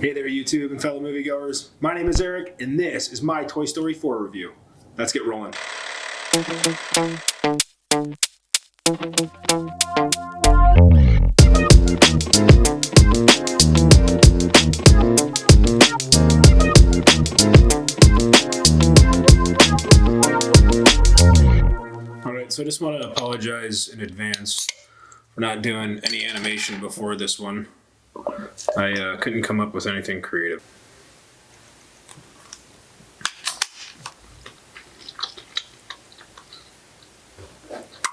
Hey there, YouTube and fellow moviegoers. My name is Eric, and this is my Toy Story 4 review. Let's get rolling. Alright, so I just want to apologize in advance for not doing any animation before this one. I couldn't come up with anything creative.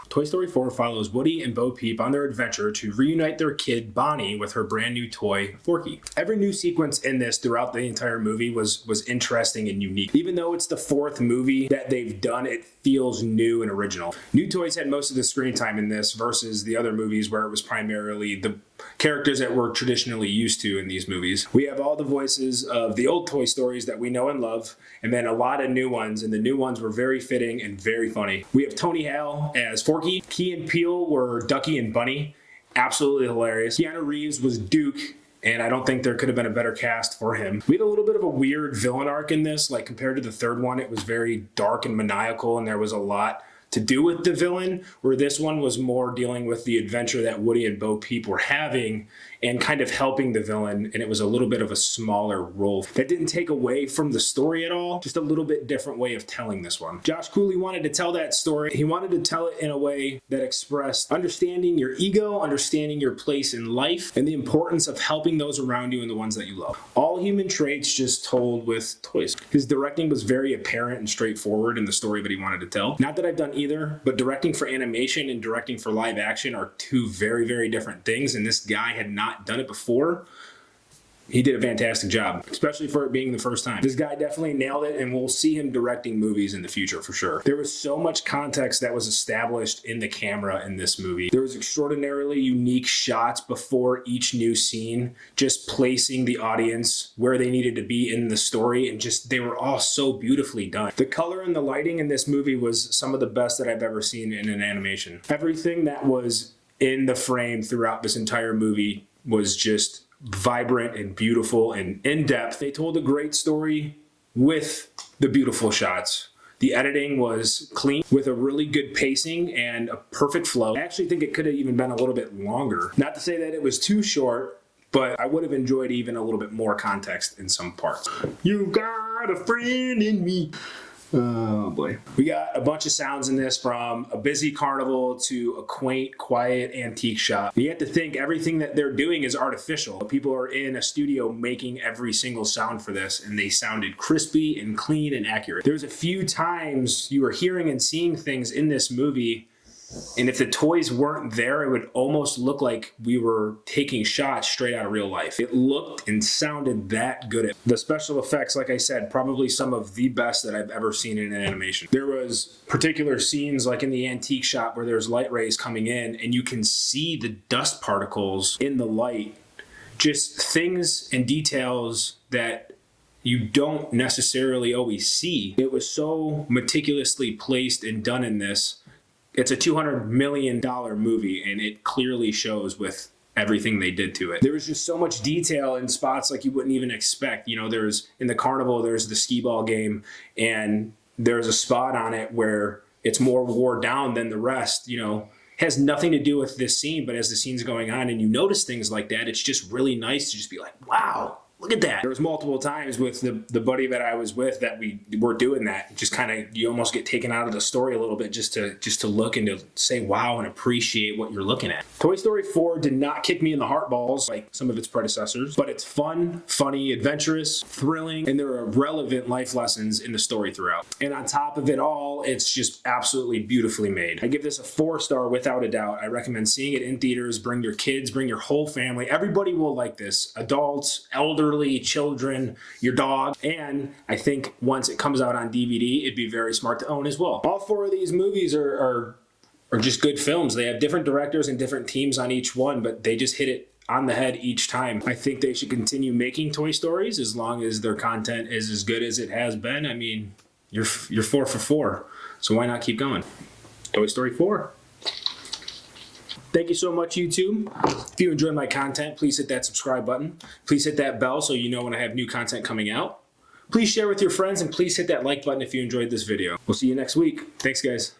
Toy Story 4 follows Woody and Bo Peep on their adventure to reunite their kid Bonnie with her brand new toy Forky. Every new sequence in this throughout the entire movie was interesting and unique. Even though it's the fourth movie that they've done, it feels new and original. New Toys had most of the screen time in this versus the other movies where it was primarily the characters that we're traditionally used to in these movies. We have all the voices of the old Toy Stories that we know and love, and then a lot of new ones, and the new ones were very fitting and very funny. We have Tony Hale as Forky, Key and Peele were Ducky and Bunny, absolutely hilarious. Keanu Reeves was Duke, and I don't think there could have been a better cast for him. We had a little bit of a weird villain arc in this, like compared to the third one, it was very dark and maniacal, and there was a lot to do with the villain, where this one was more dealing with the adventure that Woody and Bo Peep were having and kind of helping the villain, and it was a little bit of a smaller role. That didn't take away from the story at all, just a little bit different way of telling this one. Josh Cooley wanted to tell that story. He wanted to tell it in a way that expressed understanding your ego, understanding your place in life, and the importance of helping those around you and the ones that you love. All human traits just told with toys. His directing was very apparent and straightforward in the story that he wanted to tell. Not that I've done either, but directing for animation and directing for live action are two very, very different things, and this guy had not done it before. He did a fantastic job, especially for it being the first time. This guy definitely nailed it, and we'll see him directing movies in the future for sure. There was so much context that was established in the camera in this movie. There was extraordinarily unique shots before each new scene, just placing the audience where they needed to be in the story, and just they were all so beautifully done. The color and the lighting in this movie was some of the best that I've ever seen in an animation. Everything that was in the frame throughout this entire movie was just vibrant and beautiful and in-depth. They told a great story with the beautiful shots. The editing was clean with a really good pacing and a perfect flow. I actually think it could have even been a little bit longer. Not to say that it was too short, but I would have enjoyed even a little bit more context in some parts. You got a friend in me. Oh boy. We got a bunch of sounds in this, from a busy carnival to a quaint, quiet antique shop. You have to think everything that they're doing is artificial. People are in a studio making every single sound for this, and they sounded crispy and clean and accurate. There's a few times you were hearing and seeing things in this movie, and if the toys weren't there, it would almost look like we were taking shots straight out of real life. It looked and sounded that good. The special effects, like I said, probably some of the best that I've ever seen in an animation. There was particular scenes like in the antique shop where there's light rays coming in and you can see the dust particles in the light. Just things and details that you don't necessarily always see. It was so meticulously placed and done in this. It's a $200 million movie, and it clearly shows with everything they did to it. There was just so much detail in spots like you wouldn't even expect. You know, there's in the carnival, there's the skee-ball game, and there's a spot on it where it's more wore down than the rest. You know, it has nothing to do with this scene, but as the scene's going on and you notice things like that, it's just really nice to just be like, wow, look at that. There was multiple times with the buddy that I was with that we were doing that. Just kind of, you almost get taken out of the story a little bit just to look and to say wow and appreciate what you're looking at. Toy Story 4 did not kick me in the heart balls like some of its predecessors, but it's fun, funny, adventurous, thrilling, and there are relevant life lessons in the story throughout. And on top of it all, it's just absolutely beautifully made. I give this a 4-star without a doubt. I recommend seeing it in theaters. Bring your kids, bring your whole family. Everybody will like this. Adults, elderly, children, your dog, and I think once it comes out on DVD, it'd be very smart to own as well. All 4 of these movies are just good films. They have different directors and different teams on each one, but they just hit it on the head each time. I think they should continue making Toy Stories as long as their content is as good as it has been. I mean, you're 4 for 4, so why not keep going? Toy Story 4. Thank you so much, YouTube. If you enjoyed my content, please hit that subscribe button. Please hit that bell so you know when I have new content coming out. Please share with your friends, and please hit that like button if you enjoyed this video. We'll see you next week. Thanks, guys.